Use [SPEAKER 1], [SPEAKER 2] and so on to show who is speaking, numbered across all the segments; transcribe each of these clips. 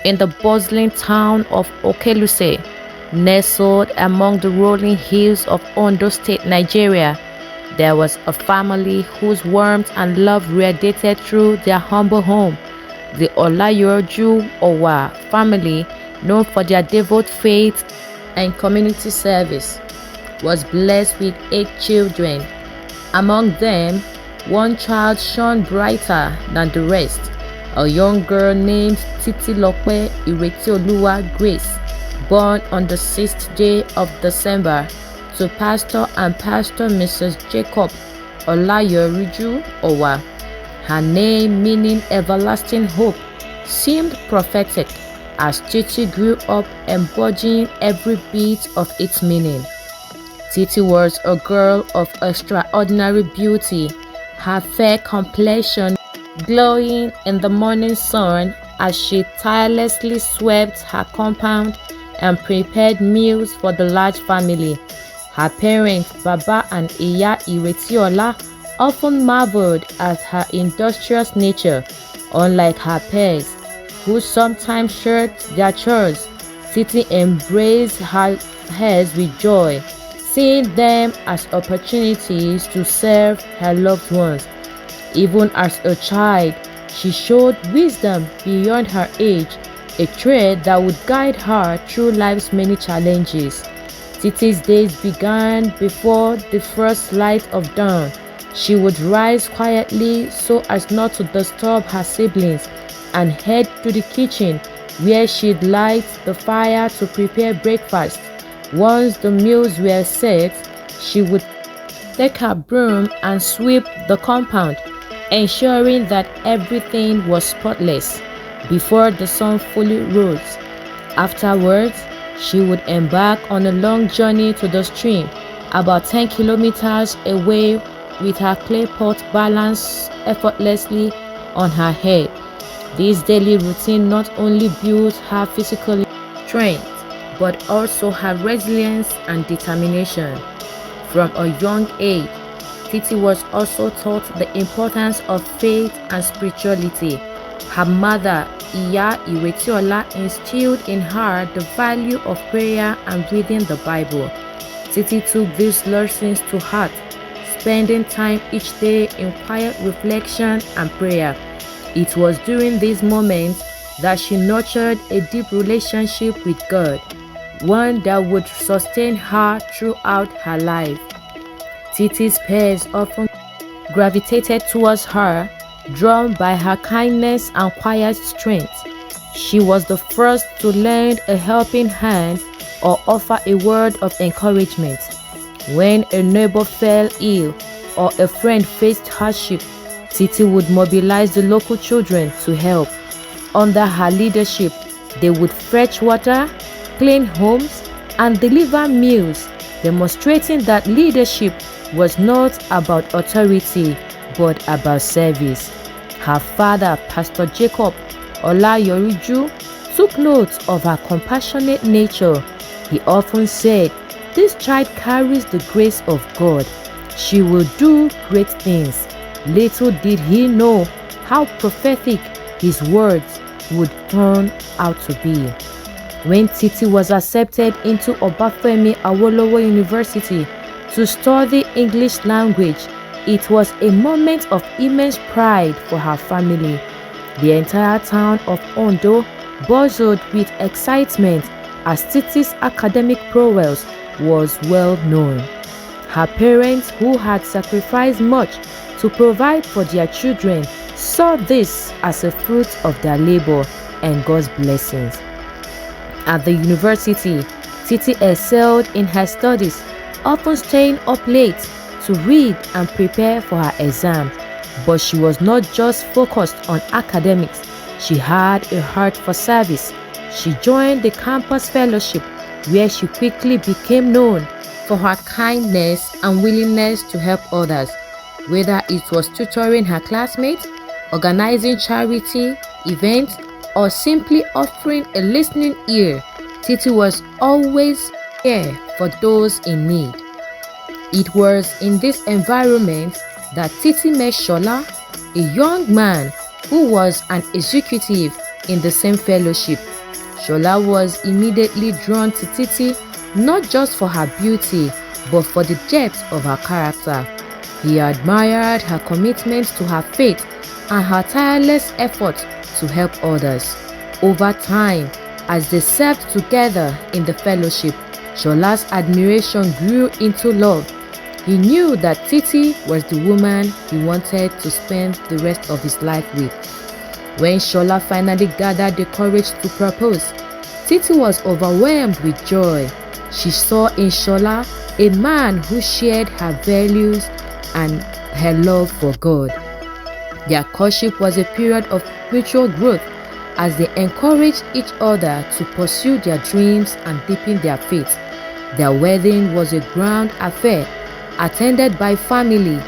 [SPEAKER 1] In the bustling town of Okeluse, nestled among the rolling hills of Ondo State, Nigeria, there was a family whose warmth and love radiated through their humble home. The Olayoju Owa family, known for their devout faith and community service, was blessed with 8 children. Among them, one child shone brighter than the rest, a young girl named Titilope Iretioluwa Grace, born on the 6th day of December to Pastor and Pastor Mrs. Jacob Olayoriju Owa. Her name, meaning everlasting hope, seemed prophetic as Titi grew up embodying every bit of its meaning. Titi was a girl of extraordinary beauty, her fair complexion glowing in the morning sun as she tirelessly swept her compound and prepared meals for the large family. Her parents, Baba and Iya Iretiola, often marveled at her industrious nature. Unlike her peers, who sometimes shared their chores, Titi embraced her heirs with joy, seeing them as opportunities to serve her loved ones. Even as a child, she showed wisdom beyond her age, a trait that would guide her through life's many challenges. Titi's days began before the first light of dawn. She would rise quietly so as not to disturb her siblings and head to the kitchen where she'd light the fire to prepare breakfast. Once the meals were set, she would take her broom and sweep the compound, ensuring that everything was spotless before the sun fully rose. Afterwards, she would embark on a long journey to the stream, about 10 kilometers away, with her clay pot balanced effortlessly on her head. This daily routine not only built her physical strength, but also her resilience and determination. From a young age, Titi was also taught the importance of faith and spirituality. Her mother, Iya Iretiola, instilled in her the value of prayer and reading the Bible. Titi took these lessons to heart, spending time each day in quiet reflection and prayer. It was during these moments that she nurtured a deep relationship with God, one that would sustain her throughout her life. Titi's peers often gravitated towards her, drawn by her kindness and quiet strength. She was the first to lend a helping hand or offer a word of encouragement. When a neighbor fell ill or a friend faced hardship, Titi would mobilize the local children to help. Under her leadership, they would fetch water, clean homes, and deliver meals, demonstrating that leadership was not about authority but about service. Her father, Pastor Jacob Olayoriju, took note of her compassionate nature. He often said, "This child carries the grace of God. She will do great things." Little did he know how prophetic his words would turn out to be. When Titi was accepted into Obafemi Awolowo University to study English language, it was a moment of immense pride for her family. The entire town of Ondo buzzed with excitement as Titi's academic prowess was well known. Her parents, who had sacrificed much to provide for their children, saw this as a fruit of their labor and God's blessings. At the university, Titi excelled in her studies, often staying up late to read and prepare for her exams. But she was not just focused on academics. She had a heart for service. She joined the campus fellowship, where she quickly became known for her kindness and willingness to help others. Whether it was tutoring her classmates, organizing charity events, or simply offering a listening ear, Titi was always there for those in need. It was in this environment that Titi met Shola, a young man who was an executive in the same fellowship. Shola was immediately drawn to Titi, not just for her beauty, but for the depth of her character. He admired her commitment to her faith and her tireless effort to help others. Over time, as they served together in the fellowship, Shola's admiration grew into love. He knew that Titi was the woman he wanted to spend the rest of his life with. When Shola finally gathered the courage to propose, Titi was overwhelmed with joy. She saw in Shola a man who shared her values and her love for God. Their courtship was a period of mutual growth as they encouraged each other to pursue their dreams and deepen their faith. Their wedding was a grand affair, attended by family,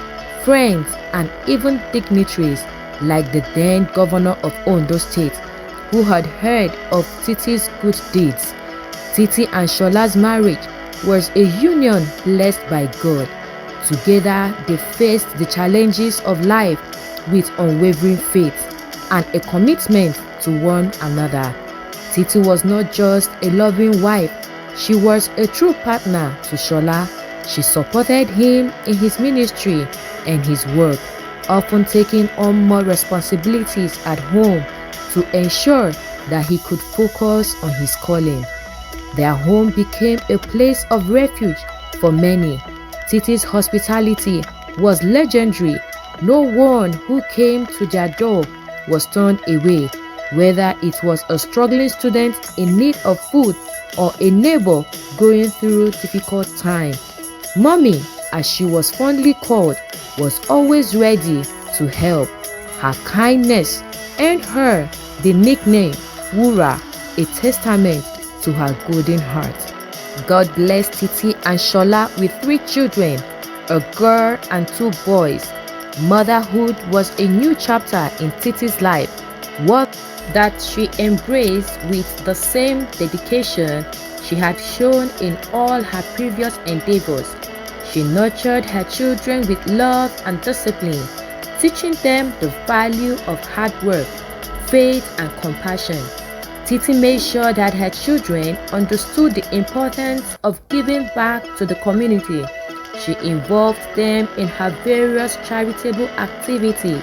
[SPEAKER 1] friends, and even dignitaries like the then governor of Ondo State, who had heard of Titi's good deeds. Titi and Shola's marriage was a union blessed by God. Together, they faced the challenges of life with unwavering faith and a commitment to one another. Titi was not just a loving wife, she was a true partner to Shola. She supported him in his ministry and his work, often taking on more responsibilities at home to ensure that he could focus on his calling. Their home became a place of refuge for many. Titi's hospitality was legendary. No one who came to their door was turned away, whether it was a struggling student in need of food or a neighbor going through difficult time. Mommy, as she was fondly called, was always ready to help. Her kindness earned her the nickname Wura, a testament to her golden heart. God blessed Titi and Shola with 3 children, a girl and 2 boys. Motherhood was a new chapter in Titi's life, one that she embraced with the same dedication she had shown in all her previous endeavors. She nurtured her children with love and discipline, teaching them the value of hard work, faith, and compassion. Titi made sure that her children understood the importance of giving back to the community. She involved them in her various charitable activities,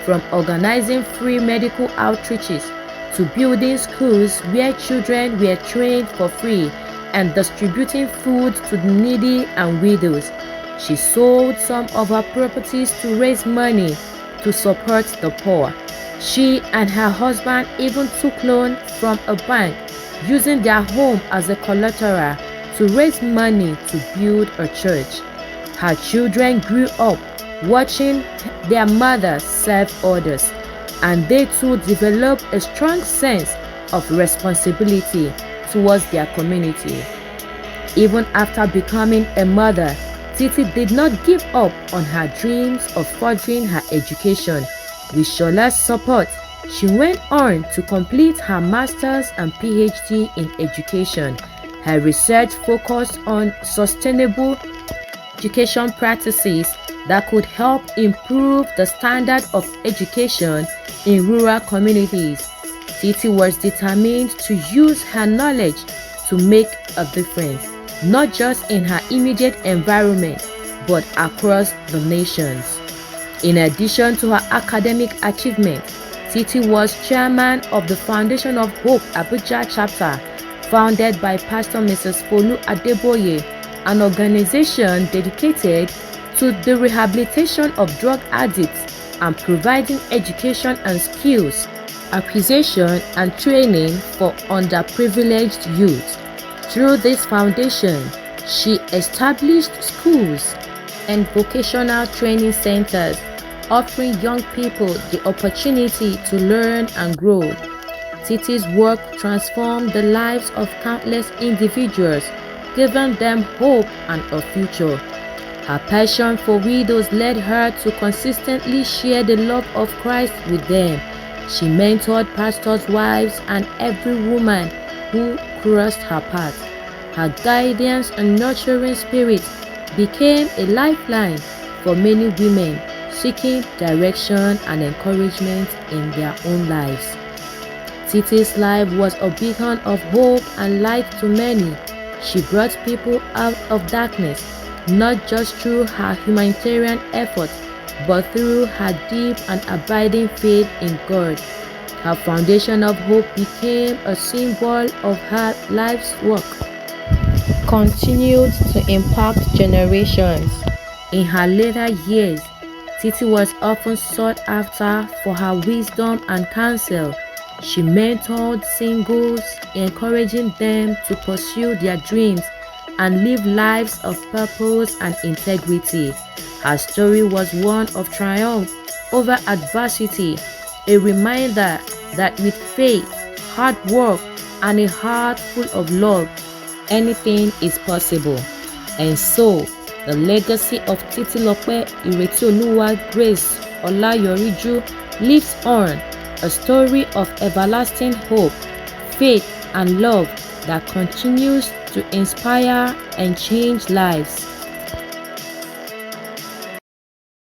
[SPEAKER 1] from organizing free medical outreaches to building schools where children were trained for free and distributing food to the needy and widows. She sold some of her properties to raise money to support the poor. She and her husband even took loan from a bank, using their home as a collateral to raise money to build a church. Her children grew up watching their mother serve others, and they too developed a strong sense of responsibility towards their community. Even after becoming a mother, Titi did not give up on her dreams of furthering her education. With Shola's support, she went on to complete her master's and PhD in education. Her research focused on sustainable education practices that could help improve the standard of education in rural communities. Titi was determined to use her knowledge to make a difference, not just in her immediate environment, but across the nations. In addition to her academic achievements, Titi was chairman of the Foundation of Hope Abuja chapter, founded by Pastor Mrs. Folu Adeboye, an organization dedicated to the rehabilitation of drug addicts and providing education and skills acquisition and training for underprivileged youth. Through this foundation, she established schools and vocational training centers, offering young people the opportunity to learn and grow. Titi's work transformed the lives of countless individuals, giving them hope and a future. Her passion for widows led her to consistently share the love of Christ with them. She mentored pastors' wives and every woman who crossed her path. Her guidance and nurturing spirit became a lifeline for many women seeking direction and encouragement in their own lives. Titi's life was a beacon of hope and light to many. She brought people out of darkness, not just through her humanitarian efforts, but through her deep and abiding faith in God. Her foundation of hope became a symbol of her life's work, continued to impact generations. In her later years, Titi was often sought after for her wisdom and counsel. She mentored singles, encouraging them to pursue their dreams and live lives of purpose and integrity. Her story was one of triumph over adversity, a reminder that with faith, hard work, and a heart full of love, anything is possible. And so, the legacy of Titilope Iretioluwa Grace Olayoriju lives on, a story of everlasting hope, faith, and love that continues to inspire and change lives.